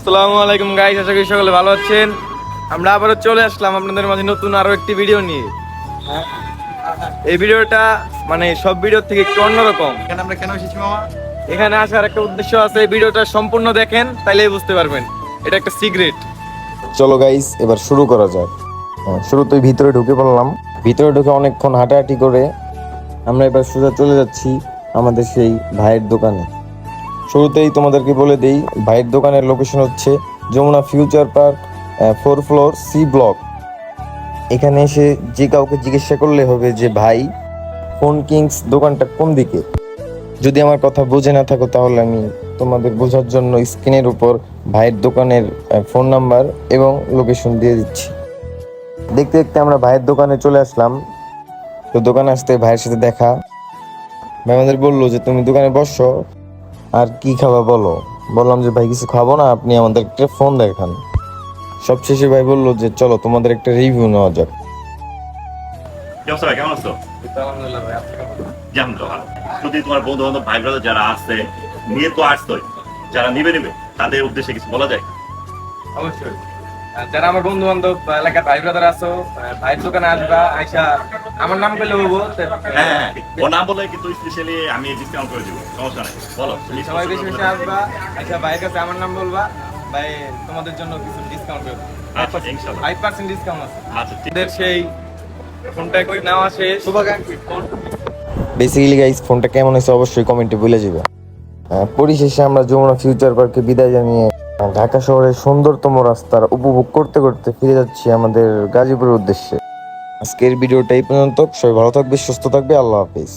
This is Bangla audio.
আসসালামু আলাইকুম গাইস, আশা করি সকলে ভালো আছেন। আমরা আবারও চলে আসলাম আপনাদের মাঝে নতুন আরো একটি ভিডিও নিয়ে। এই ভিডিওটা মানে সব ভিডিও থেকে একটু অন্যরকম। এখানে আমরা কেন এসেছি মামা? এখানে আসার একটা উদ্দেশ্য আছে, এই ভিডিওটা সম্পূর্ণ দেখেন তাইলেই বুঝতে পারবেন, এটা একটা সিক্রেট। চলো গাইস, এবার শুরু করা যাক। শুরুতেই ভিতরে ঢুকে পড়লাম। ভিতরে ঢুকে অনেকক্ষণ হাঁটাহাঁটি করে আমরা এবার সোজা চলে যাচ্ছি আমাদের সেই ভাইয়ের দোকানে। শুরুতেই তোমাদেরকে বলে দেই, ভাইয়ের দোকানের লোকেশন হচ্ছে Jamuna future park, 4 floor C block. এখানে এসে যে কাউকে জিজ্ঞাসা করলে হবে যে ভাই, ফোন কিংস দোকানটা কোন দিকে। যদি আমার কথা বুঝে না থাকো তাহলে আমি তোমাদের বোঝার জন্য স্ক্রিনের উপর ভাইয়ের দোকানের ফোন নাম্বার এবং লোকেশন দিয়ে দিচ্ছি। দেখতে দেখতে আমরা ভাইয়ের দোকানে চলে আসলাম। তো দোকানে আসতে ভাইয়ের সাথে দেখা। ভাই আমাদের বললো যে তুমি দোকানে বসো, আর কি খাবা বলো। বললাম যে ভাই কিছু খাবো না, আপনি আমাদের একটা ফোন দেখান। সবশেষে ভাই বললো যে চলো তোমাদের একটা রিভিউ নেওয়া যাক। কি অবস্থা ভাই, কেমন আছো? আলহামদুলিল্লাহ ভাই, আপনি কেমন আছেন? যেমন তো ভালো। যদি তোমার বন্ধু বান্ধব ভাই ব্রাদার যারা আছে নিয়ে তো আসতোই, যারা নিবে তাদের উদ্দেশ্যে কিছু বলা যায়? অবশ্যই। যারা আমার বন্ধু বান্ধব এলাকার ভাই ব্রাদার আছো, ভাইয়ের দোকানে আসবা, আইসা আমার নাম পেলে হবো। হ্যাঁ, ও নাম বলে কিন্তু স্পেশালি আমি ডিসকাউন্ট করে দিব, সমস্যা নাই। বলো তুমি সবাই বেশি বেশি আসবা, আইসা ভাইয়ের কাছে আমার নাম বলবা, ভাই তোমাদের জন্য কিছু ডিসকাউন্ট করবো। আচ্ছা, ইনশাআল্লাহ। 5% ডিসকাউন্ট আছে। আচ্ছা, ঠিক এদের সেই ফোনটা করে নেওয়া শেষ। শুভাকাঙ্ক্ষী ফোন। বেসিক্যালি গাইস, ফোনটা কেমন হয়েছে অবশ্যই কমেন্টে বলে যাবে। পরিশেষে আমরা যমুনা ফিউচার পার্কে বিদায় জানিয়ে ঢাকা শহরের সুন্দরতম রাস্তার উপভোগ করতে করতে ফিরে যাচ্ছি আমাদের গাজীপুরের উদ্দেশ্যে। আজকের ভিডিওটা এই পর্যন্ত। সবাই ভালো থাকবে, সুস্থ থাকবে, আল্লাহ হাফিজ।